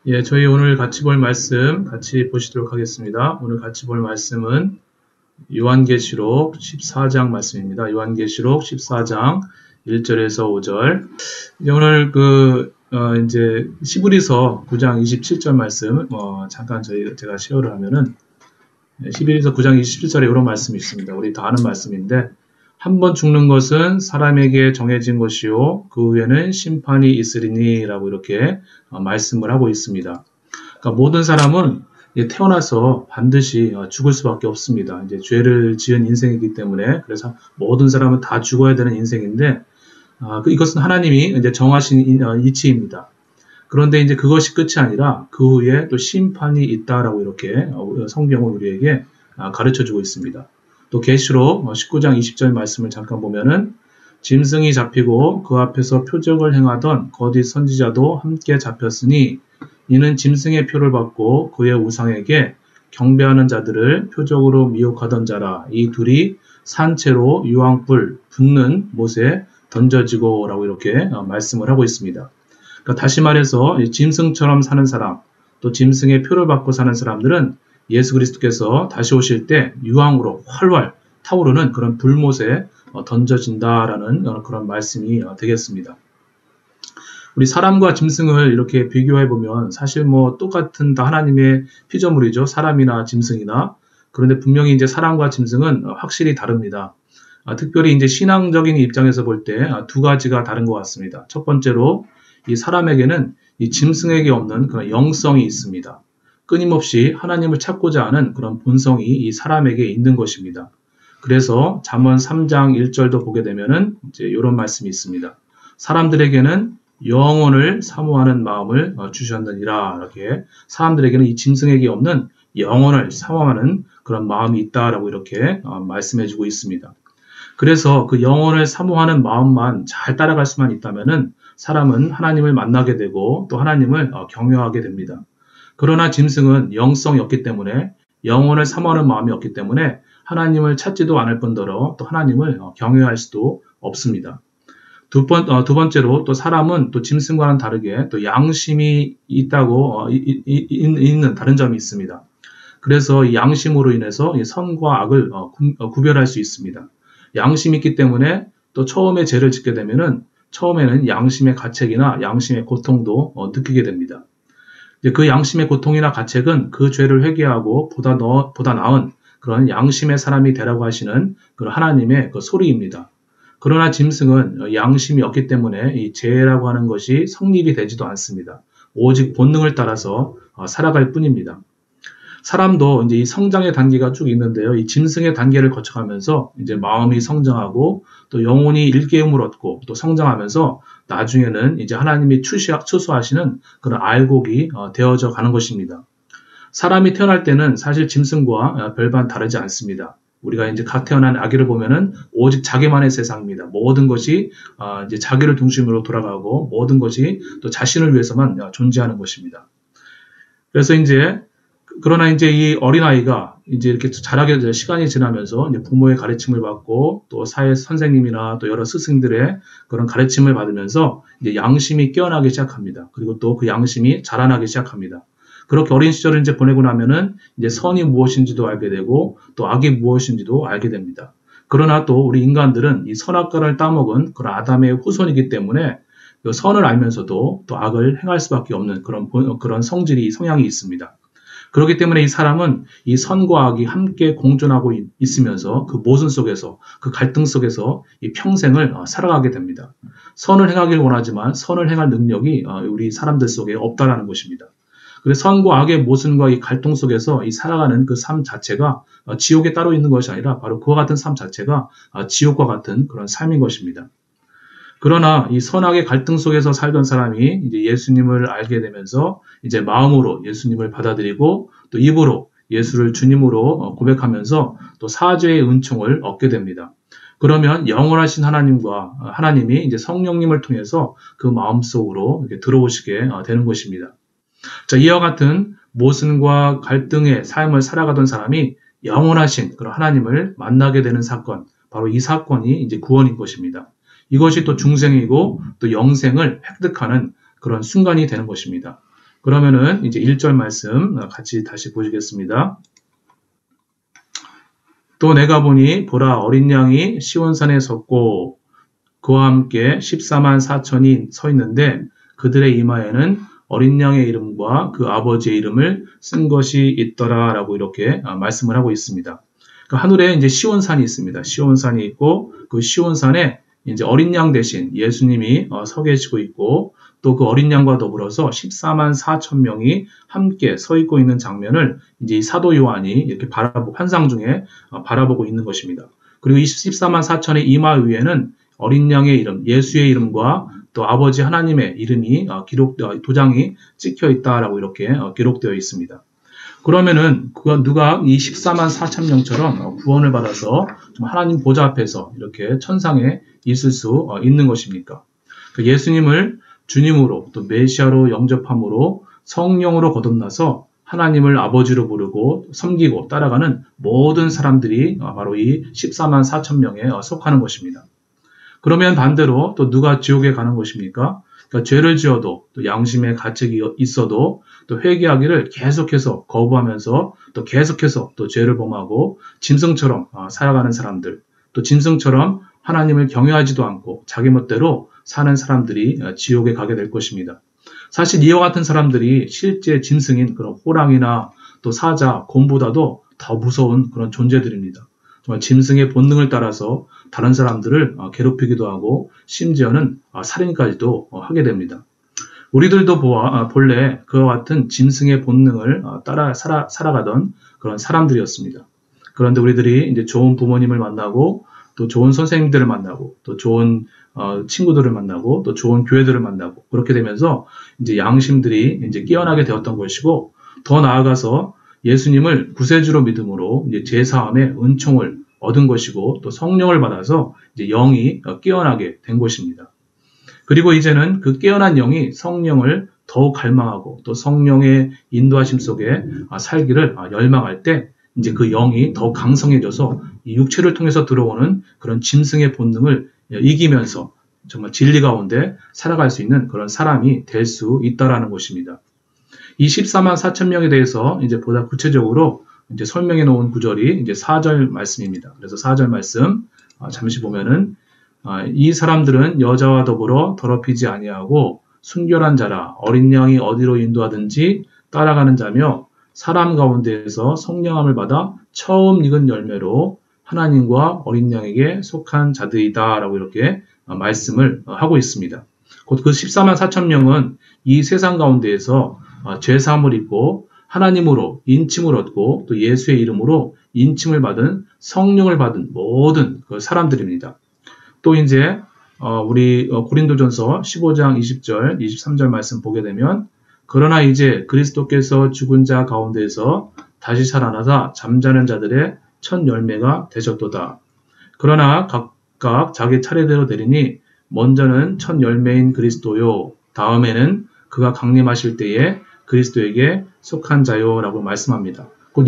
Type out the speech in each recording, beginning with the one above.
예, 저희 오늘 같이 볼 말씀 같이 보시도록 하겠습니다. 오늘 같이 볼 말씀은 요한계시록 14장 말씀입니다. 요한계시록 14장 1절에서 5절. 오늘 이제 시브리서 9장 27절 말씀, 잠깐 제가 쉐어를 하면은, 시브리서 9장 27절에 이런 말씀이 있습니다. 우리 다 아는 말씀인데, 한 번 죽는 것은 사람에게 정해진 것이요, 그 후에는 심판이 있으리니, 라고 이렇게 말씀을 하고 있습니다. 그러니까 모든 사람은 태어나서 반드시 죽을 수밖에 없습니다. 이제 죄를 지은 인생이기 때문에, 그래서 모든 사람은 다 죽어야 되는 인생인데, 이것은 하나님이 이제 정하신 이치입니다. 그런데 이제 그것이 끝이 아니라 그 후에 또 심판이 있다라고 이렇게 성경은 우리에게 가르쳐 주고 있습니다. 또 계시록 19장 20절 말씀을 잠깐 보면은 짐승이 잡히고 그 앞에서 표적을 행하던 거짓 선지자도 함께 잡혔으니 이는 짐승의 표를 받고 그의 우상에게 경배하는 자들을 표적으로 미혹하던 자라. 이 둘이 산채로 유황불 붙는 못에 던져지고 라고 이렇게 말씀을 하고 있습니다. 그러니까 다시 말해서 짐승처럼 사는 사람, 또 짐승의 표를 받고 사는 사람들은 예수 그리스도께서 다시 오실 때 유황으로 활활 타오르는 그런 불못에 던져진다라는 그런 말씀이 되겠습니다. 우리 사람과 짐승을 이렇게 비교해 보면 사실 똑같은 다 하나님의 피조물이죠. 사람이나 짐승이나. 그런데 분명히 이제 사람과 짐승은 확실히 다릅니다. 특별히 이제 신앙적인 입장에서 볼 때 두 가지가 다른 것 같습니다. 첫 번째로 이 사람에게는 이 짐승에게 없는 그런 영성이 있습니다. 끊임없이 하나님을 찾고자 하는 그런 본성이 이 사람에게 있는 것입니다. 그래서 잠언 3장 1절도 보게 되면은 이제 이런 말씀이 있습니다. 사람들에게는 영혼을 사모하는 마음을 주셨느니라. 이렇게 사람들에게는 이 짐승에게 없는 영혼을 사모하는 그런 마음이 있다라고 이렇게 말씀해주고 있습니다. 그래서 그 영혼을 사모하는 마음만 잘 따라갈 수만 있다면은 사람은 하나님을 만나게 되고 또 하나님을 경외하게 됩니다. 그러나 짐승은 영성이 없기 때문에 영혼을 사모하는 마음이 없기 때문에 하나님을 찾지도 않을 뿐더러 또 하나님을 경외할 수도 없습니다. 두 번째로 또 사람은 또 짐승과는 다르게 또 양심이 있다고 있는 다른 점이 있습니다. 그래서 이 양심으로 인해서 선과 악을 구별할 수 있습니다. 양심이 있기 때문에 또 처음에 죄를 짓게 되면은 처음에는 양심의 가책이나 양심의 고통도 느끼게 됩니다. 그 양심의 고통이나 가책은 그 죄를 회개하고 보다 나은 그런 양심의 사람이 되라고 하시는 그런 하나님의 그 소리입니다. 그러나 짐승은 양심이 없기 때문에 이 죄라고 하는 것이 성립이 되지도 않습니다. 오직 본능을 따라서 살아갈 뿐입니다. 사람도 이제 이 성장의 단계가 쭉 있는데요. 이 짐승의 단계를 거쳐가면서 이제 마음이 성장하고 또 영혼이 일깨움을 얻고 또 성장하면서 나중에는 이제 하나님이 추수하시는 그런 알곡이 되어져 가는 것입니다. 사람이 태어날 때는 사실 짐승과 별반 다르지 않습니다. 우리가 이제 각 태어난 아기를 보면은 오직 자기만의 세상입니다. 모든 것이 이제 자기를 중심으로 돌아가고 모든 것이 또 자신을 위해서만 존재하는 것입니다. 그래서 그러나 이제 이 어린아이가 이제 이렇게 자라게 될 시간이 지나면서 이제 부모의 가르침을 받고 또 사회 선생님이나 또 여러 스승들의 그런 가르침을 받으면서 이제 양심이 깨어나기 시작합니다. 그리고 또 그 양심이 자라나기 시작합니다. 그렇게 어린 시절을 이제 보내고 나면은 이제 선이 무엇인지도 알게 되고 또 악이 무엇인지도 알게 됩니다. 그러나 또 우리 인간들은 이 선악과를 따먹은 그런 아담의 후손이기 때문에 선을 알면서도 또 악을 행할 수밖에 없는 그런 성향이 있습니다. 그렇기 때문에 이 사람은 이 선과 악이 함께 공존하고 있으면서 그 모순 속에서 그 갈등 속에서 이 평생을 살아가게 됩니다. 선을 행하길 원하지만 선을 행할 능력이 우리 사람들 속에 없다라는 것입니다. 그래서 선과 악의 모순과 이 갈등 속에서 이 살아가는 그 삶 자체가 지옥에 따로 있는 것이 아니라 바로 그와 같은 삶 자체가 지옥과 같은 그런 삶인 것입니다. 그러나 이 선악의 갈등 속에서 살던 사람이 이제 예수님을 알게 되면서 이제 마음으로 예수님을 받아들이고 또 입으로 예수를 주님으로 고백하면서 또 사죄의 은총을 얻게 됩니다. 그러면 영원하신 하나님이 이제 성령님을 통해서 그 마음속으로 이렇게 들어오시게 되는 것입니다. 자, 이와 같은 모순과 갈등의 삶을 살아가던 사람이 영원하신 그런 하나님을 만나게 되는 사건, 바로 이 사건이 이제 구원인 것입니다. 이것이 또 중생이고 또 영생을 획득하는 그런 순간이 되는 것입니다. 그러면은 이제 1절 말씀 같이 다시 보시겠습니다. 또 내가 보니 보라 어린 양이 시온산에 섰고 그와 함께 14만 4천이 서 있는데 그들의 이마에는 어린 양의 이름과 그 아버지의 이름을 쓴 것이 있더라라고 이렇게 말씀을 하고 있습니다. 그 하늘에 이제 시온산이 있습니다. 시온산이 있고 그 시온산에 이제 어린 양 대신 예수님이 서 계시고 있고 또 그 어린 양과 더불어서 14만 4천 명이 함께 서 있고 있는 장면을 이제 이 사도 요한이 이렇게 환상 중에 바라보고 있는 것입니다. 그리고 이 14만 4천의 이마 위에는 어린 양의 이름, 예수의 이름과 또 아버지 하나님의 이름이 도장이 찍혀 있다라고 이렇게 기록되어 있습니다. 그러면은 누가 이 14만 4천 명처럼 구원을 받아서 하나님 보좌 앞에서 이렇게 천상에 있을 수 있는 것입니까? 예수님을 주님으로 또 메시아로 영접함으로 성령으로 거듭나서 하나님을 아버지로 부르고 섬기고 따라가는 모든 사람들이 바로 이 14만 4천 명에 속하는 것입니다. 그러면 반대로 또 누가 지옥에 가는 것입니까? 그러니까 죄를 지어도 또 양심의 가책이 있어도 또 회개하기를 계속해서 거부하면서 또 계속해서 또 죄를 범하고 짐승처럼 살아가는 사람들, 또 짐승처럼 하나님을 경외하지도 않고 자기 멋대로 사는 사람들이 지옥에 가게 될 것입니다. 사실 이와 같은 사람들이 실제 짐승인 그런 호랑이나 또 사자, 곰보다도 더 무서운 그런 존재들입니다. 정말 짐승의 본능을 따라서 다른 사람들을 괴롭히기도 하고 심지어는 살인까지도 하게 됩니다. 우리들도 본래 그와 같은 짐승의 본능을 따라 살아가던 그런 사람들이었습니다. 그런데 우리들이 이제 좋은 부모님을 만나고 또 좋은 선생님들을 만나고 또 좋은 친구들을 만나고 또 좋은 교회들을 만나고 그렇게 되면서 이제 양심들이 이제 깨어나게 되었던 것이고 더 나아가서 예수님을 구세주로 믿음으로 이제 제사함의 은총을 얻은 것이고 또 성령을 받아서 이제 영이 깨어나게 된 것입니다. 그리고 이제는 그 깨어난 영이 성령을 더욱 갈망하고 또 성령의 인도하심 속에 살기를 열망할 때 이제 그 영이 더 강성해져서 이 육체를 통해서 들어오는 그런 짐승의 본능을 이기면서 정말 진리 가운데 살아갈 수 있는 그런 사람이 될 수 있다라는 것입니다. 이 14만 4천 명에 대해서 이제 보다 구체적으로 이제 설명해 놓은 구절이 이제 4절 말씀입니다. 그래서 4절 말씀 잠시 보면은 이 사람들은 여자와 더불어 더럽히지 아니하고 순결한 자라 어린 양이 어디로 인도하든지 따라가는 자며 사람 가운데에서 성령함을 받아 처음 익은 열매로 하나님과 어린 양에게 속한 자들이다 라고 이렇게 말씀을 하고 있습니다. 곧 그 14만 4천 명은 이 세상 가운데에서 죄사함을 입고 하나님으로 인침을 얻고 또 예수의 이름으로 인침을 받은 성령을 받은 모든 그 사람들입니다. 또 이제 우리 고린도전서 15장 20절, 23절 말씀 보게 되면 그러나 이제 그리스도께서 죽은 자 가운데에서 다시 살아나사 잠자는 자들의 첫 열매가 되셨도다. 그러나 각각 자기 차례대로 되리니 먼저는 첫 열매인 그리스도요. 다음에는 그가 강림하실 때에 그리스도에게 속한 자요 라고 말씀합니다. 곧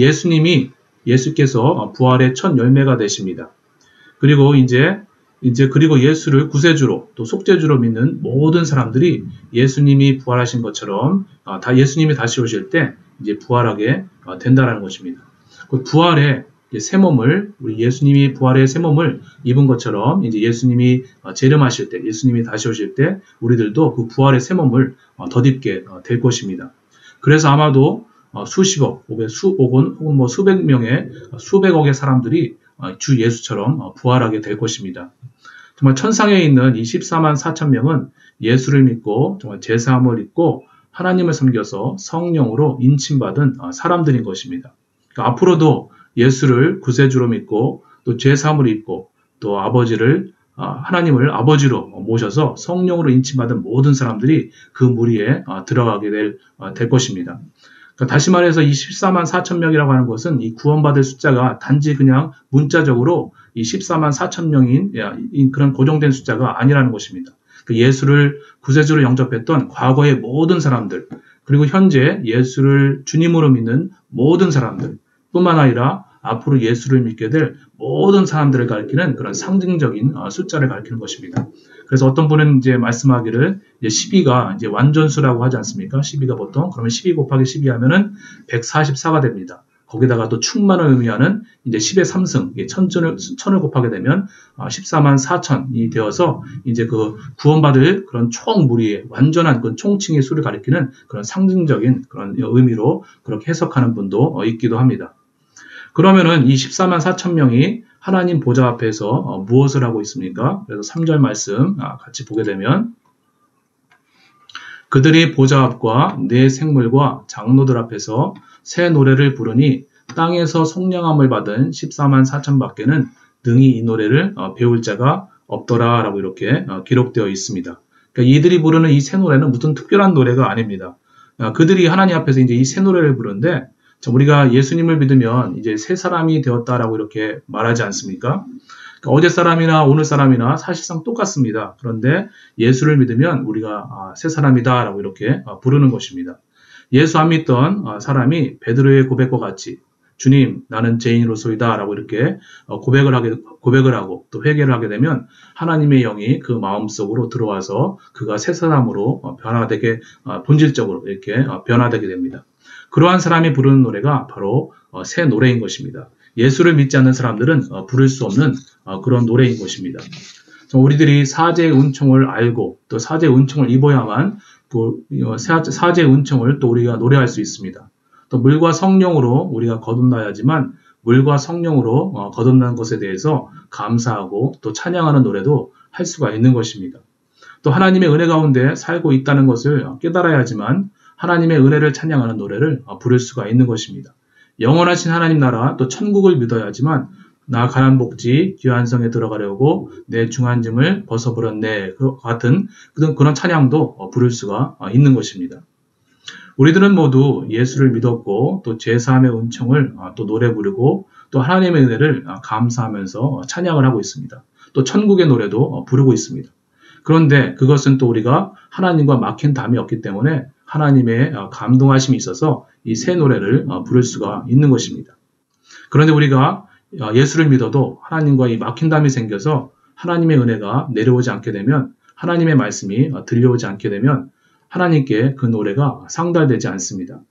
예수께서 부활의 첫 열매가 되십니다. 그리고 그리고 예수를 구세주로 또 속죄주로 믿는 모든 사람들이 예수님이 부활하신 것처럼 예수님이 다시 오실 때 이제 부활하게 된다라는 것입니다. 그 부활의 새 몸을 우리 예수님이 부활의 새 몸을 입은 것처럼 이제 예수님이 재림하실 때 예수님이 다시 오실 때 우리들도 그 부활의 새 몸을 덧입게 될 것입니다. 그래서 아마도 수십억 혹은 뭐 수백 명의 수백억의 사람들이 주 예수처럼 부활하게 될 것입니다. 정말 천상에 있는 이 14만 4천 명은 예수를 믿고 정말 제사함을 입고 하나님을 섬겨서 성령으로 인침받은 사람들인 것입니다. 그러니까 앞으로도 예수를 구세주로 믿고 또 제사함을 입고 또 하나님을 아버지로 모셔서 성령으로 인침받은 모든 사람들이 그 무리에 들어가게 될 것입니다. 그러니까 다시 말해서 이 14만 4천 명이라고 하는 것은 이 구원받을 숫자가 단지 그냥 문자적으로 이 14만 4천 명인 그런 고정된 숫자가 아니라는 것입니다. 그 예수를 구세주로 영접했던 과거의 모든 사람들, 그리고 현재 예수를 주님으로 믿는 모든 사람들 뿐만 아니라 앞으로 예수를 믿게 될 모든 사람들을 가리키는 그런 상징적인 숫자를 가리키는 것입니다. 그래서 어떤 분은 이제 말씀하기를 이제 12가 이제 완전수라고 하지 않습니까? 12가 보통 그러면 12 곱하기 12 하면은 144가 됩니다. 거기다가 또 충만을 의미하는 이제 10의 3승, 천을 곱하게 되면 14만 4천이 되어서 이제 그 구원받을 그런 총 무리의 완전한 그 총칭의 수를 가리키는 그런 상징적인 그런 의미로 그렇게 해석하는 분도 있기도 합니다. 그러면은 이 14만 4천 명이 하나님 보좌 앞에서 무엇을 하고 있습니까? 그래서 3절 말씀 같이 보게 되면 그들이 보좌 앞과 네 생물과 장로들 앞에서 새 노래를 부르니 땅에서 속량함을 받은 14만 4천 밖에는 능히 이 노래를 배울 자가 없더라 라고 이렇게 기록되어 있습니다. 그러니까 이들이 부르는 이 새 노래는 무슨 특별한 노래가 아닙니다. 그들이 하나님 앞에서 이제 이 새 노래를 부르는데 우리가 예수님을 믿으면 이제 새 사람이 되었다라고 이렇게 말하지 않습니까? 그러니까 어제 사람이나 오늘 사람이나 사실상 똑같습니다. 그런데 예수를 믿으면 우리가 새 사람이다라고 이렇게 부르는 것입니다. 예수 안 믿던 사람이 베드로의 고백과 같이 주님, 나는 죄인으로소이다 라고 이렇게 고백을 하고 또 회개를 하게 되면 하나님의 영이 그 마음속으로 들어와서 그가 새 사람으로 변화되게, 본질적으로 이렇게 변화되게 됩니다. 그러한 사람이 부르는 노래가 바로 새 노래인 것입니다. 예수를 믿지 않는 사람들은 부를 수 없는 그런 노래인 것입니다. 우리들이 사제의 은총을 알고 또 사제의 은총을 입어야만 사제의 은총을 또 우리가 노래할 수 있습니다. 또 물과 성령으로 우리가 거듭나야지만 물과 성령으로 거듭난 것에 대해서 감사하고 또 찬양하는 노래도 할 수가 있는 것입니다. 또 하나님의 은혜 가운데 살고 있다는 것을 깨달아야지만 하나님의 은혜를 찬양하는 노래를 부를 수가 있는 것입니다. 영원하신 하나님 나라 또 천국을 믿어야지만 나 가난 복지 귀한 성에 들어가려고 내 중한 짐을 벗어버렸네 같은 그런 찬양도 부를 수가 있는 것입니다. 우리들은 모두 예수를 믿었고 또 제사함의 은총을 또 노래 부르고 또 하나님의 은혜를 감사하면서 찬양을 하고 있습니다. 또 천국의 노래도 부르고 있습니다. 그런데 그것은 또 우리가 하나님과 막힌 담이 없기 때문에 하나님의 감동하심이 있어서 이 새 노래를 부를 수가 있는 것입니다. 그런데 우리가 예수를 믿어도 하나님과 이 막힌 담이 생겨서 하나님의 은혜가 내려오지 않게 되면 하나님의 말씀이 들려오지 않게 되면 하나님께 그 노래가 상달되지 않습니다.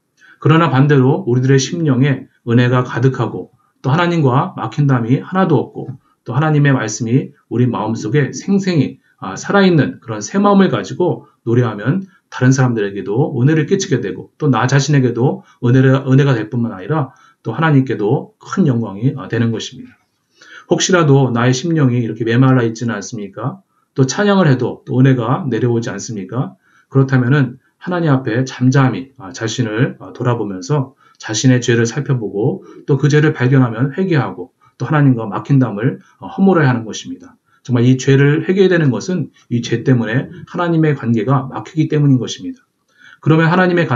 그러나 반대로 우리들의 심령에 은혜가 가득하고 또 하나님과 막힌 담이 하나도 없고 또 하나님의 말씀이 우리 마음속에 생생히 살아있는 그런 새 마음을 가지고 노래하면 다른 사람들에게도 은혜를 끼치게 되고 또 나 자신에게도 은혜가 될 뿐만 아니라 또 하나님께도 큰 영광이 되는 것입니다. 혹시라도 나의 심령이 이렇게 메말라 있지는 않습니까? 또 찬양을 해도 또 은혜가 내려오지 않습니까? 그렇다면은 하나님 앞에 잠잠히 자신을 돌아보면서 자신의 죄를 살펴보고 또 그 죄를 발견하면 회개하고 또 하나님과 막힌 담을 허물어야 하는 것입니다. 정말 이 죄를 회개되는 것은 이 죄 때문에 하나님의 관계가 막히기 때문인 것입니다. 그러면 하나님의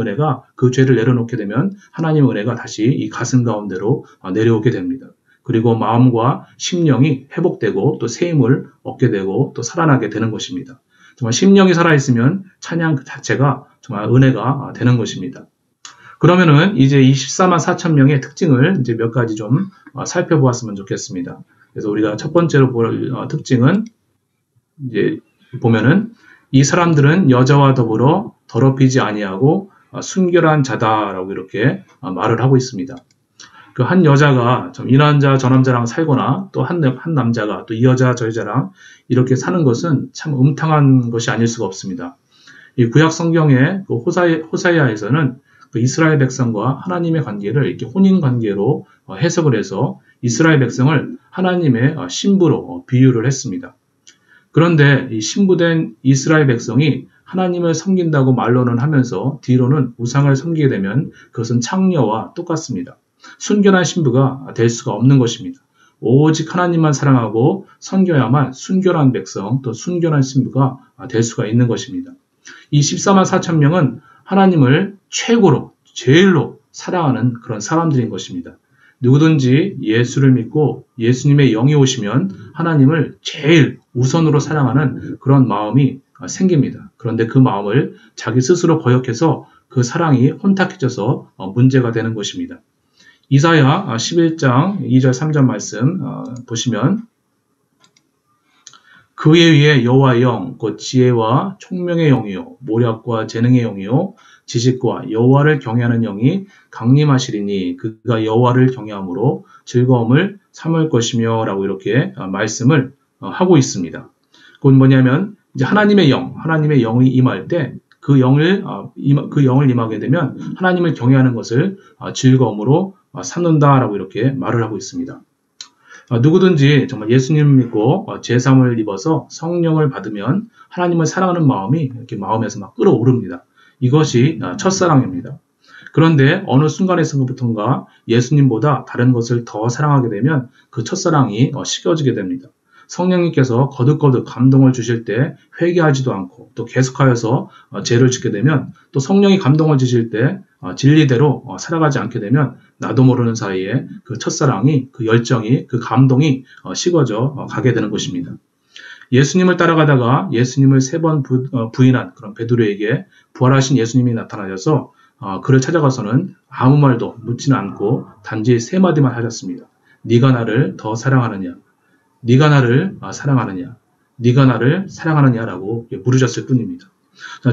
은혜가 그 죄를 내려놓게 되면 하나님의 은혜가 다시 이 가슴 가운데로 내려오게 됩니다. 그리고 마음과 심령이 회복되고 또 새 힘을 얻게 되고 또 살아나게 되는 것입니다. 정말 심령이 살아있으면 찬양 그 자체가 정말 은혜가 되는 것입니다. 그러면은 이제 이 14만 4천 명의 특징을 이제 몇 가지 좀 살펴보았으면 좋겠습니다. 그래서 우리가 첫 번째로 볼 특징은 이제 보면은 이 사람들은 여자와 더불어 더럽히지 아니하고 순결한 자다라고 이렇게 말을 하고 있습니다. 그 한 여자가 좀 이 남자 저 남자랑 살거나 또 한 남자가 또 이 여자 저 여자랑 이렇게 사는 것은 참 음탕한 것이 아닐 수가 없습니다. 이 구약 성경의 그 호사야에서는 그 이스라엘 백성과 하나님의 관계를 이렇게 혼인 관계로 해석을 해서 이스라엘 백성을 하나님의 신부로 비유를 했습니다. 그런데 이 신부된 이스라엘 백성이 하나님을 섬긴다고 말로는 하면서 뒤로는 우상을 섬기게 되면 그것은 창녀와 똑같습니다. 순결한 신부가 될 수가 없는 것입니다. 오직 하나님만 사랑하고 섬겨야만 순결한 백성 또 순결한 신부가 될 수가 있는 것입니다. 이 14만 4천 명은 하나님을 최고로 제일로 사랑하는 그런 사람들인 것입니다. 누구든지 예수를 믿고 예수님의 영이 오시면 하나님을 제일 우선으로 사랑하는 그런 마음이 생깁니다. 그런데 그 마음을 자기 스스로 거역해서 그 사랑이 혼탁해져서 문제가 되는 것입니다. 이사야 11장 2절 3절 말씀 보시면 그에 위에 여호와의 영, 곧 지혜와 총명의 영이요 모략과 재능의 영이요 지식과 여호와를 경외하는 영이 강림하시리니 그가 여호와를 경외함으로 즐거움을 삼을 것이며 라고 이렇게 말씀을 하고 있습니다. 그건 뭐냐면 이제 하나님의 영이 임할 때 그 영을 임하게 되면 하나님을 경외하는 것을 즐거움으로 삼는다라고 이렇게 말을 하고 있습니다. 누구든지 정말 예수님을 믿고 제3을 입어서 성령을 받으면 하나님을 사랑하는 마음이 이렇게 마음에서 막 끓어오릅니다. 이것이 첫사랑입니다. 그런데 어느 순간에서부터인가 예수님보다 다른 것을 더 사랑하게 되면 그 첫사랑이 식어지게 됩니다. 성령님께서 거듭거듭 감동을 주실 때 회개하지도 않고 또 계속하여서 죄를 짓게 되면 또 성령이 감동을 주실 때 진리대로 살아가지 않게 되면 나도 모르는 사이에 그 첫사랑이, 그 열정이, 그 감동이 식어져 가게 되는 것입니다. 예수님을 따라가다가 예수님을 3번 부인한 그런 베드로에게 부활하신 예수님이 나타나셔서 그를 찾아가서는 아무 말도 묻지는 않고 단지 3마디만 하셨습니다. 네가 나를 더 사랑하느냐? 네가 나를 사랑하느냐? 네가 나를 사랑하느냐라고 물으셨을 뿐입니다.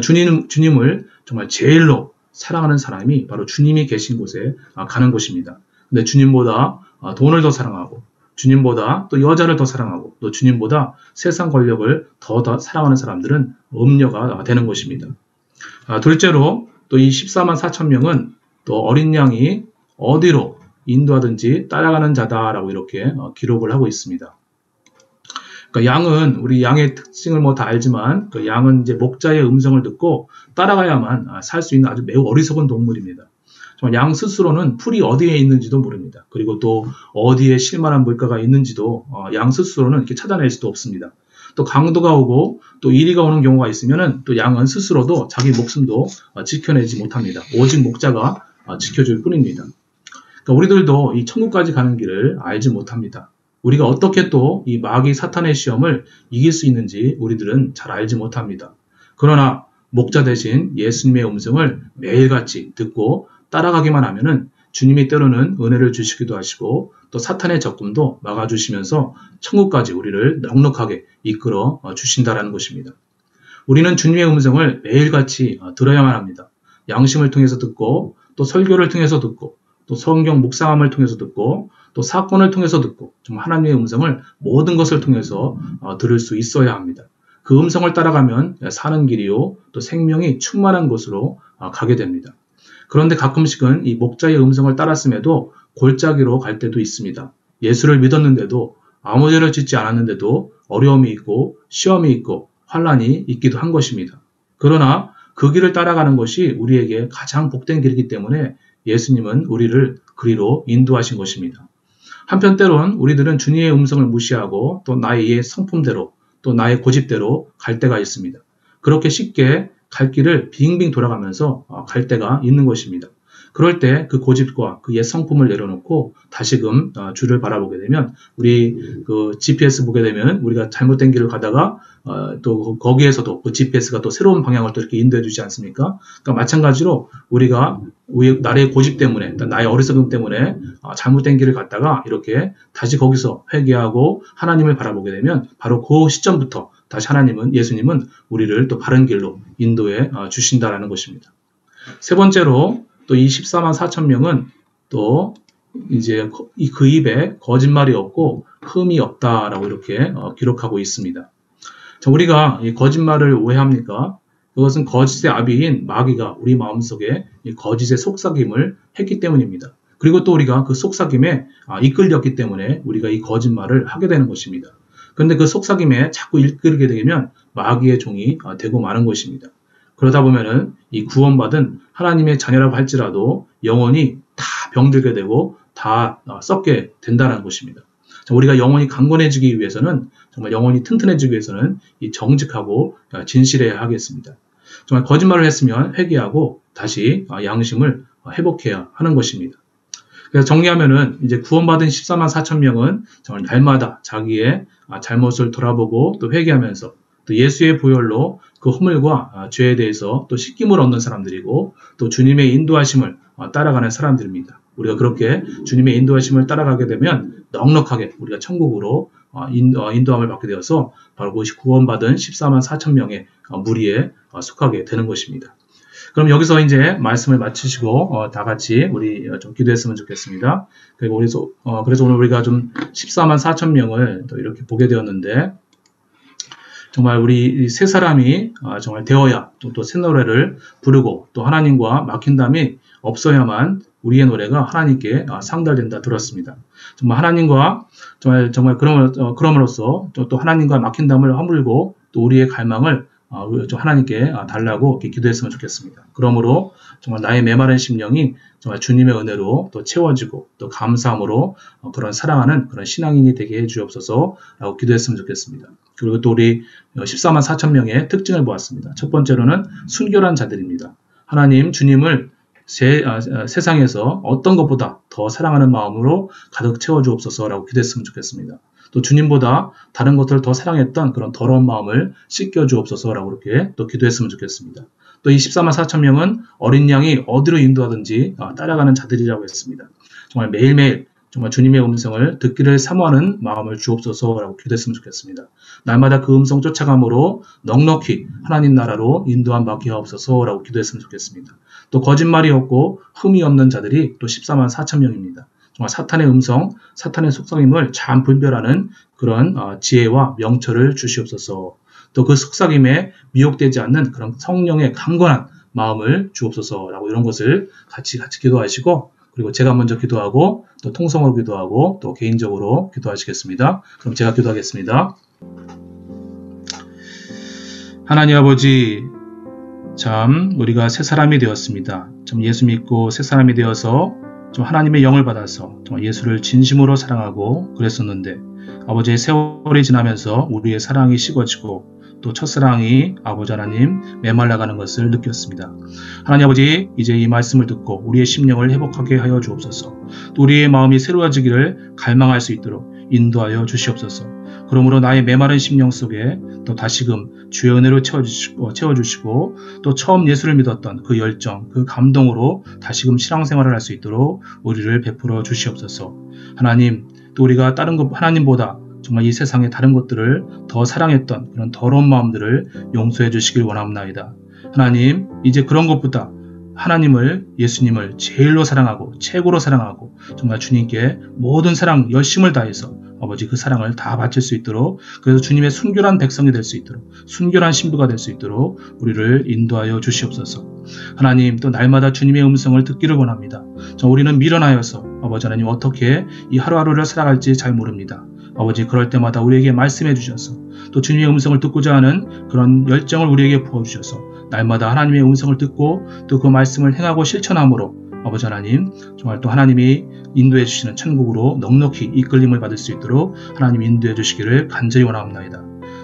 주님을 정말 제일로 사랑하는 사람이 바로 주님이 계신 곳에 가는 곳입니다. 근데 주님보다 돈을 더 사랑하고 주님보다 또 여자를 더 사랑하고 또 주님보다 세상 권력을 더 사랑하는 사람들은 음녀가 되는 것입니다. 둘째로 또 이 14만 4천 명은 또 어린 양이 어디로 인도하든지 따라가는 자다라고 이렇게 기록을 하고 있습니다. 그러니까 양은 우리 양의 특징을 뭐 다 알지만 그 양은 이제 목자의 음성을 듣고 따라가야만 살 수 있는 아주 매우 어리석은 동물입니다. 정말 양 스스로는 풀이 어디에 있는지도 모릅니다. 그리고 또 어디에 쉴만한 물가가 있는지도 양 스스로는 이렇게 찾아낼 수도 없습니다. 또 강도가 오고 또 이리가 오는 경우가 있으면은 또 양은 스스로도 자기 목숨도 지켜내지 못합니다. 오직 목자가 지켜줄 뿐입니다. 그러니까 우리들도 이 천국까지 가는 길을 알지 못합니다. 우리가 어떻게 또 이 마귀 사탄의 시험을 이길 수 있는지 우리들은 잘 알지 못합니다. 그러나 목자 대신 예수님의 음성을 매일같이 듣고 따라가기만 하면은 주님이 때로는 은혜를 주시기도 하시고 또 사탄의 적금도 막아주시면서 천국까지 우리를 넉넉하게 이끌어 주신다라는 것입니다. 우리는 주님의 음성을 매일같이 들어야만 합니다. 양심을 통해서 듣고 또 설교를 통해서 듣고 또 성경 묵상함을 통해서 듣고 또 사건을 통해서 듣고 정말 하나님의 음성을 모든 것을 통해서 들을 수 있어야 합니다. 그 음성을 따라가면 사는 길이요 또 생명이 충만한 곳으로 가게 됩니다. 그런데 가끔씩은 이 목자의 음성을 따랐음에도 골짜기로 갈 때도 있습니다. 예수를 믿었는데도 아무 죄를 짓지 않았는데도 어려움이 있고 시험이 있고 환란이 있기도 한 것입니다. 그러나 그 길을 따라가는 것이 우리에게 가장 복된 길이기 때문에 예수님은 우리를 그리로 인도하신 것입니다. 한편 때론 우리들은 주님의 음성을 무시하고 또 나의 성품대로 또 나의 고집대로 갈 때가 있습니다. 그렇게 쉽게 갈 길을 빙빙 돌아가면서 갈 때가 있는 것입니다. 그럴 때 그 고집과 그 옛 성품을 내려놓고 다시금 주를 바라보게 되면 우리 그 GPS 보게 되면 우리가 잘못된 길을 가다가 또 거기에서도 그 GPS가 또 새로운 방향을 또 이렇게 인도해 주지 않습니까? 그러니까 마찬가지로 우리가 나의 고집 때문에 나의 어리석음 때문에 잘못된 길을 갔다가 이렇게 다시 거기서 회개하고 하나님을 바라보게 되면 바로 그 시점부터 다시 예수님은 우리를 또 바른 길로 인도해 주신다라는 것입니다. 세 번째로 또 이 14만 4천 명은 또 이제 그 입에 거짓말이 없고 흠이 없다라고 이렇게 기록하고 있습니다. 자, 우리가 이 거짓말을 왜 합니까? 그것은 거짓의 아비인 마귀가 우리 마음속에 이 거짓의 속삭임을 했기 때문입니다. 그리고 또 우리가 그 속삭임에 이끌렸기 때문에 우리가 이 거짓말을 하게 되는 것입니다. 그런데 그 속삭임에 자꾸 이끌게 되면 마귀의 종이 되고 마는 것입니다. 그러다 보면은 이 구원받은 하나님의 자녀라고 할지라도 영혼이 다 병들게 되고 다 썩게 된다는 것입니다. 우리가 영혼이 강건해지기 위해서는 정말 영혼이 튼튼해지기 위해서는 이 정직하고 진실해야 하겠습니다. 정말 거짓말을 했으면 회개하고 다시 양심을 회복해야 하는 것입니다. 그래서 정리하면은 이제 구원받은 14만 4천 명은 정말 날마다 자기의 잘못을 돌아보고 또 회개하면서 또 예수의 보혈로 그 허물과 죄에 대해서 또 씻김을 얻는 사람들이고 또 주님의 인도하심을 따라가는 사람들입니다. 우리가 그렇게 주님의 인도하심을 따라가게 되면 넉넉하게 우리가 천국으로 인도함을 받게 되어서 바로 그것이 구원받은 14만 4천 명의 무리에 속하게 되는 것입니다. 그럼 여기서 이제 말씀을 마치시고 다 같이 우리 좀 기도했으면 좋겠습니다. 그리고 그래서 오늘 우리가 좀 14만 4천 명을 또 이렇게 보게 되었는데, 정말 우리 세 사람이 정말 되어야 또 새 노래를 부르고 또 하나님과 막힌담이 없어야만 우리의 노래가 하나님께 상달된다 들었습니다. 정말 하나님과 정말 그럼으로써 또 하나님과 막힌담을 허물고 또 우리의 갈망을 하나님께 달라고 이렇게 기도했으면 좋겠습니다. 그러므로 정말 나의 메마른 심령이 정말 주님의 은혜로 또 채워지고 또 감사함으로 그런 사랑하는 그런 신앙인이 되게 해주옵소서라고 기도했으면 좋겠습니다. 그리고 또 우리 14만 4천 명의 특징을 보았습니다. 첫 번째로는 순결한 자들입니다. 하나님 주님을 세상에서 어떤 것보다 더 사랑하는 마음으로 가득 채워주옵소서라고 기도했으면 좋겠습니다. 또 주님보다 다른 것들을 더 사랑했던 그런 더러운 마음을 씻겨주옵소서라고 이렇게 또 기도했으면 좋겠습니다. 또 이 14만 4천 명은 어린 양이 어디로 인도하든지 따라가는 자들이라고 했습니다. 정말 매일매일 정말 주님의 음성을 듣기를 사모하는 마음을 주옵소서라고 기도했으면 좋겠습니다. 날마다 그 음성 쫓아감으로 넉넉히 하나님 나라로 인도함 받게 하옵소서라고 기도했으면 좋겠습니다. 또 거짓말이 없고 흠이 없는 자들이 또 14만 4천 명입니다. 정말 사탄의 음성, 사탄의 속삭임을 잘 분별하는 그런 지혜와 명철을 주시옵소서. 또 그 속삭임에 미혹되지 않는 그런 성령의 강건한 마음을 주옵소서라고 이런 것을 같이 기도하시고, 그리고 제가 먼저 기도하고 또 통성으로 기도하고 또 개인적으로 기도하시겠습니다. 그럼 제가 기도하겠습니다. 하나님 아버지, 참 우리가 새 사람이 되었습니다. 좀 예수 믿고 새 사람이 되어서 좀 하나님의 영을 받아서 정말 예수를 진심으로 사랑하고 그랬었는데, 아버지의 세월이 지나면서 우리의 사랑이 식어지고 또 첫사랑이 아버지 하나님 메말라가는 것을 느꼈습니다. 하나님 아버지, 이제 이 말씀을 듣고 우리의 심령을 회복하게 하여 주옵소서. 또 우리의 마음이 새로워지기를 갈망할 수 있도록 인도하여 주시옵소서. 그러므로 나의 메마른 심령 속에 또 다시금 주의 은혜로 채워주시고 또 처음 예수를 믿었던 그 열정, 그 감동으로 다시금 신앙생활을 할 수 있도록 우리를 베풀어 주시옵소서. 하나님, 또 우리가 다른 것 하나님보다 정말 이 세상의 다른 것들을 더 사랑했던 그런 더러운 마음들을 용서해 주시길 원합나이다. 하나님, 이제 그런 것보다 하나님을, 예수님을 제일로 사랑하고 최고로 사랑하고 정말 주님께 모든 사랑, 열심을 다해서 아버지 그 사랑을 다 바칠 수 있도록, 그래서 주님의 순결한 백성이 될 수 있도록, 순결한 신부가 될 수 있도록 우리를 인도하여 주시옵소서. 하나님, 또 날마다 주님의 음성을 듣기를 원합니다. 우리는 미련하여서 아버지 하나님 어떻게 이 하루하루를 살아갈지 잘 모릅니다. 아버지, 그럴 때마다 우리에게 말씀해 주셔서 또 주님의 음성을 듣고자 하는 그런 열정을 우리에게 부어주셔서 날마다 하나님의 음성을 듣고 또 그 말씀을 행하고 실천함으로 아버지 하나님, 정말 또 하나님이 인도해 주시는 천국으로 넉넉히 이끌림을 받을 수 있도록 하나님 인도해 주시기를 간절히 원합니다.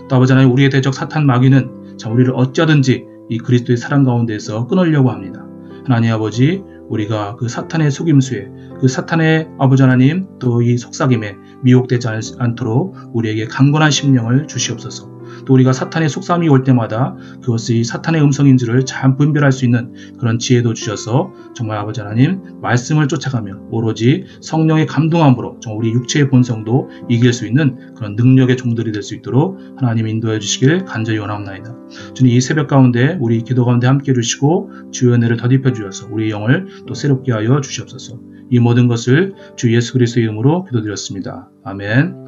또 아버지 하나님, 우리의 대적 사탄 마귀는 참 우리를 어찌하든지 이 그리스도의 사랑 가운데에서 끊으려고 합니다. 하나님 아버지, 우리가 그 사탄의 속임수에, 그 사탄의 아버지 하나님 또 이 속삭임에 미혹되지 않도록 우리에게 강건한 심령을 주시옵소서. 또 우리가 사탄의 속삭임이 올 때마다 그것이 사탄의 음성인지를 잘 분별할 수 있는 그런 지혜도 주셔서 정말 아버지 하나님 말씀을 쫓아가며 오로지 성령의 감동함으로 정말 우리 육체의 본성도 이길 수 있는 그런 능력의 종들이 될 수 있도록 하나님 인도해 주시길 간절히 원합나이다. 주님, 이 새벽 가운데 우리 기도 가운데 함께 해주시고 주의 은혜를 더딥혀 주셔서 우리의 영을 또 새롭게 하여 주시옵소서. 이 모든 것을 주 예수 그리스도의 이름으로 기도드렸습니다. 아멘.